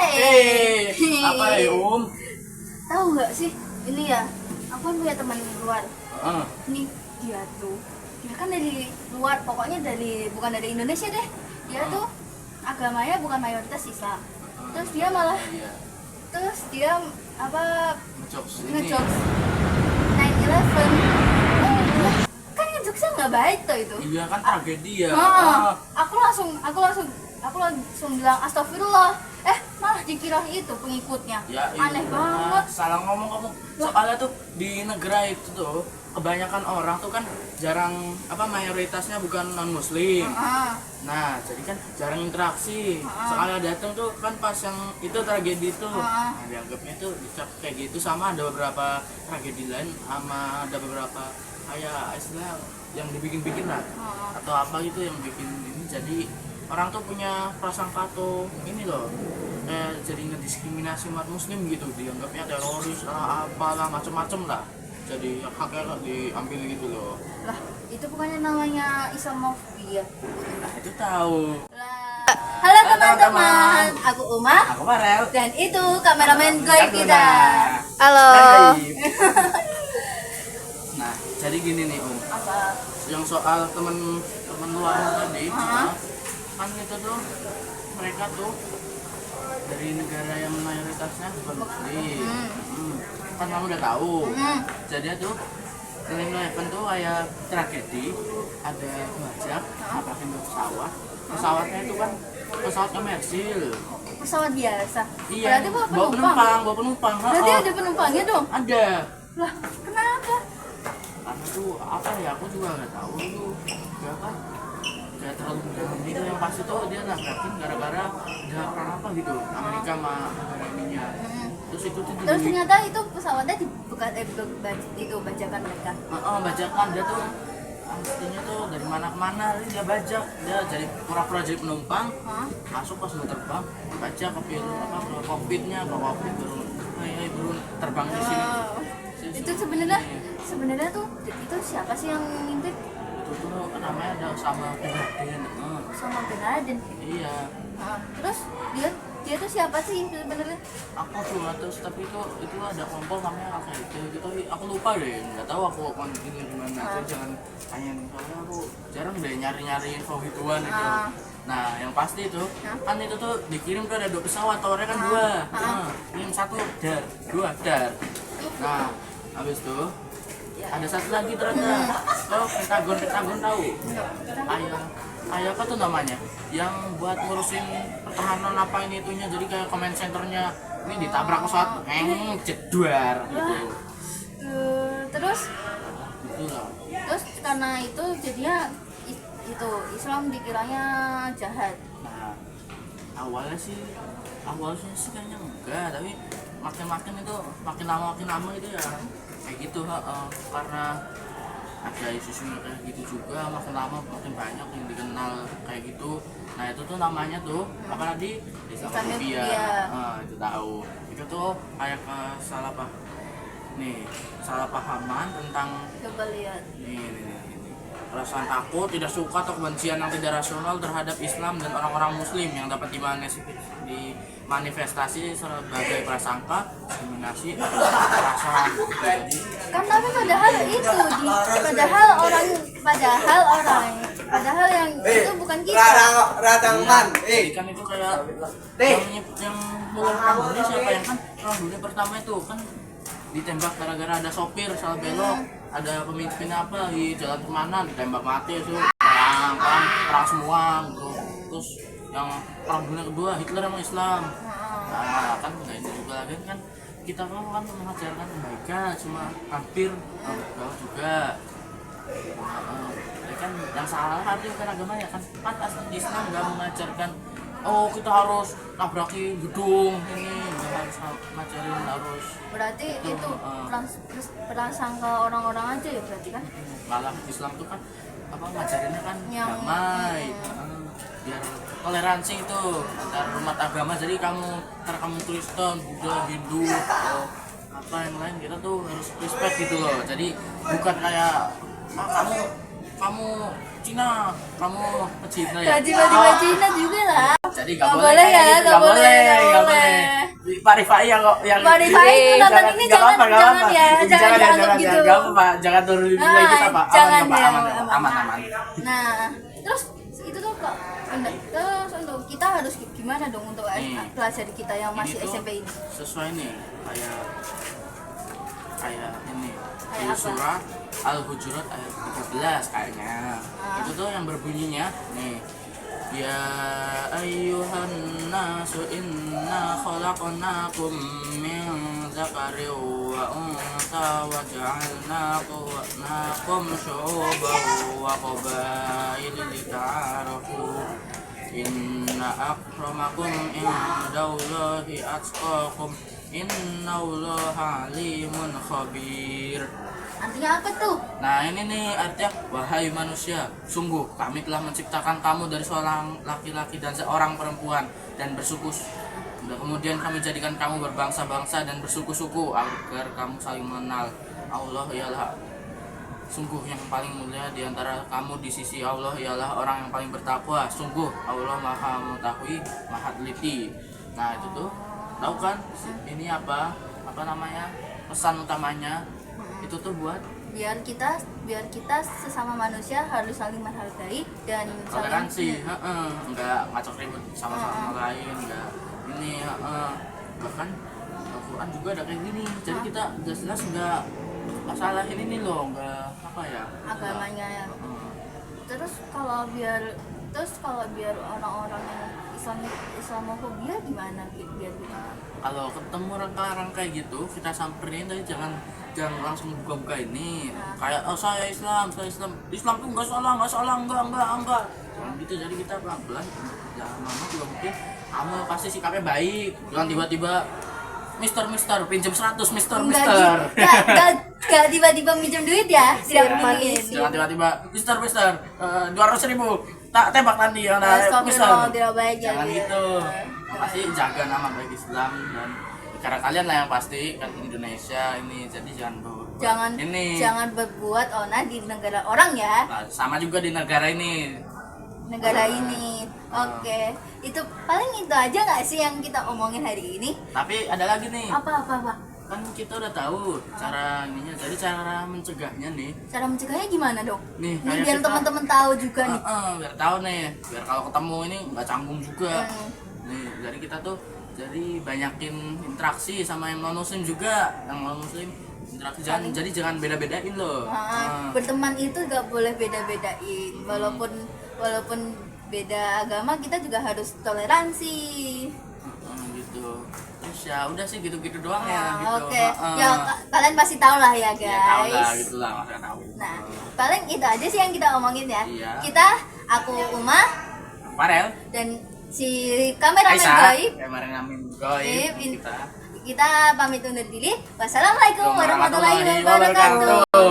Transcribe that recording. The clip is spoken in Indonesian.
Apa ya Tahu nggak sih ini ya? Aku kan punya teman luar. Nih dia kan dari luar, pokoknya bukan dari Indonesia deh. Dia tuh agamanya bukan mayoritas Islam. Terus dia malah ngejokes 9/11. Kan ngejokesnya nggak baik tuh itu. Iya kan tragedi ya. Aku langsung bilang astagfirullah. Malah dikira itu pengikutnya. Ya, aneh banget. Salah ngomong kamu. Soalnya tuh di negara itu tuh kebanyakan orang tuh kan jarang mayoritasnya bukan non muslim. Nah jadi kan jarang interaksi. Soalnya datang tuh kan pas yang itu tragedi itu, nah, dianggapnya tuh dicap kayak gitu. Sama ada beberapa tragedi lain, sama ada beberapa kayak istilah yang dibikin-bikin lah atau apa gitu yang bikin ini. Jadi orang tuh punya prasangka tuh ini loh, jadi ngediskriminasi umat muslim gitu, dianggapnya teroris lah apalah macem-macem lah. Jadi haknya diambil gitu loh. Lah, itu bukannya namanya Islamofobia? Nah, itu tahu. Halo teman-teman, aku Uma. Aku Farel. Dan itu kameramen goib kita. Halo. Nah, jadi gini nih Apa? yang soal temen luar tadi, kan itu tuh mereka tuh dari negara yang mayoritasnya bukan muslim. Kan kamu udah tahu. Jadi tuh 9/11 tuh kayak tragedi, ada bajak nabrakin pesawatnya itu kan pesawat komersil, Pesawat biasa. iya, Berarti bawa penumpang. Berarti ada penumpangnya dong? Ada. Lah, kenapa? Karena tuh apa ya, aku juga nggak tahu itu berapa, nggak terlalu dalam itu. Yang pasti tuh dia nabrakin gara-gara ada perang apa gitu Amerika sama negara ininya. Terus itu tuh Terus ternyata itu pesawatnya itu bajakan mereka. Bajakan dia tuh pastinya tuh dari mana ke mana dia bajak, dia jadi pura-pura jadi penumpang, masuk pas mau terbang bajak ke kokpitnya, ke kokpit baru terbang di sini. Itu sebenarnya tuh itu siapa sih yang ngintip? Itu tuh namanya ada Osama bin Laden. Osama bin Laden. Iya. Terus dia tuh siapa sih sebenarnya? Aku cuma terus, tapi itu ada kelompok namanya kayak gitu, aku lupa deh, nggak tahu aku kontennya gimana. Jadi jangan tanyain, soalnya aku jarang deh nyari info gituan itu. Nah yang pasti itu kan itu tuh dikirim tuh ada 2 pesawat, towernya kan 2. Yang 1 dar, 2 dar. Nah habis itu ada satu lagi ternyata, Pentagon tahu? Ayah apa tuh namanya? Yang buat ngurusin pertahanan apa ini itunya, jadi kayak command centernya ini ditabrak pesawat, jedar gitu. Terus Itulah. Terus karena itu jadinya itu Islam dikiranya jahat. Nah awalnya sih kayaknya enggak, tapi makin lama itu ya kayak gitu. Karena ada isu-isu kayak gitu juga, makin lama makin banyak yang dikenal kayak gitu. Nah itu tuh namanya tuh apalagi Islamofobia. Itu tahu, itu tuh kayak salah pahaman tentang Coba lihat. ini perasaan takut, tidak suka atau kebencian yang tidak rasional terhadap Islam dan orang-orang Muslim yang dapat dimanifestasi sebagai prasangka, diskriminasi, perasaan. Kan tapi padahal yang itu bukan kita. Jadi kan itu kayak yang mulai perang dunia siapa yang kan perang dunia pertama itu kan ditembak gara-gara ada sopir salah belok, ada pemimpin apa di jalan kemana ditembak mati itu, perang semua gitu. Terus yang perang dunia kedua Hitler sama Islam. Nah kan nggak ini juga lagi kan, kita kan mengajarkan kebaikan, cuma hampir juga. Kan yang salah arti bukan agamanya kan Islam nggak mengajarkan kita harus nabraki gedung ini, nggak harus ngajarin harus. Berarti itu prasangka orang-orang aja ya berarti kan? Malah Islam tuh kan ngajarinnya kan damai, biar toleransi itu antar umat agama. Jadi kamu Kristen, Buddha, Hindu atau apa yang lain, kita tuh harus respect gitu loh. Jadi bukan kayak kamu Cina, kamu Cina ya. Tiba-tiba Cina juga lah. Jadi Nggak boleh ya, kayak gitu. nggak boleh, nggak nggak boleh. Pak Rifai yang Pak Rifai itu nonton ini nggak jangan apa-apa, nggak jangan apa-apa. ya, jangan jangan dianggap gitu. Nggak apa-apa, jangan turun nilai kita Pak. Jangan Aman, Pak. ya, Aman. Nah, terus itu tuh kok terus untuk kita harus gimana dong untuk pelajari kita yang masih Ini tuh SMP ini? sesuai nih kayak ini di Kayak apa? surat Al-Hujurat ayat 13 kayaknya. Itu tuh yang berbunyinya nih, ya ayyuhan nasu inna khalaqnakum min dzakarin wa untha wa ja'alnakum syu'uban wa qabaila lita'arafu inna akramakum indallahi atqakum innallaha alimun khabir. Artinya apa tuh? Nah ini nih artinya, wahai manusia, sungguh kami telah menciptakan kamu dari seorang laki-laki dan seorang perempuan dan bersuku. Kemudian kami jadikan kamu berbangsa-bangsa dan bersuku-suku agar kamu saling mengenal. Allah ialah sungguh yang paling mulia di antara kamu di sisi Allah ialah orang yang paling bertakwa. Sungguh Allah Maha Mengetahui, Maha Teliti. Nah itu tuh tahu kan ini apa namanya pesan utamanya itu tuh buat biar kita sesama manusia harus saling menghargai dan toleransi, enggak ngacok ribut sama lain, enggak ini, bahkan Al-Quran juga ada kayak gini. Jadi kita jelas-jelas enggak masalah ini nih loh, enggak apa ya agamanya ya. Terus kalau biar orang-orang yang Islamofobia gimana biar kita? Kalau ketemu orang kayak gitu kita samperin, tapi jangan langsung buka-buka ini kayak saya Islam tuh enggak salah enggak jangan gitu. Jadi kita pelan-pelan, jangan lama juga mungkin kamu pasti sikapnya baik, jangan tiba-tiba Mister pinjam 100 Mister Enggak tiba-tiba minjem duit ya, tidak manis. jangan tiba-tiba Mister 200.000 tak tembak nanti ya Mister, tidak baik ya. jangan gitu. Pasti jaga nama baik Islam dan negara kalian lah yang pasti kan Indonesia ini. Jadi jangan berbuat onar di negara orang ya. nah, sama juga di negara ini. Oke. Itu paling itu aja nggak sih yang kita omongin hari ini? Tapi ada lagi nih, Apa? kan kita udah tahu cara ininya. Jadi cara mencegahnya nih, Cara mencegahnya gimana dong? Nih, Ini kayak biar kita- teman-teman tahu juga nih. biar tahu nih, biar kalau ketemu ini nggak canggung juga. Nih jadi kita tuh banyakin interaksi sama yang non muslim juga. Yang non muslim interaksi jangan beda-bedain loh. Berteman itu gak boleh beda-bedain. Walaupun beda agama, kita juga harus toleransi. Gitu. Terus ya udah sih gitu-gitu doang ya gitu. Oke. Ya kalian pasti tahu lah ya Ya tahu lah guys. gitu lah, masa tahu. Nah, paling itu aja sih yang kita omongin ya. Iya. Aku Uma Farel, dan si kameramen Goib. kameramen Goib, Kita pamit undur diri. Wassalamualaikum warahmatullahi warahmatullahi wabarakatuh.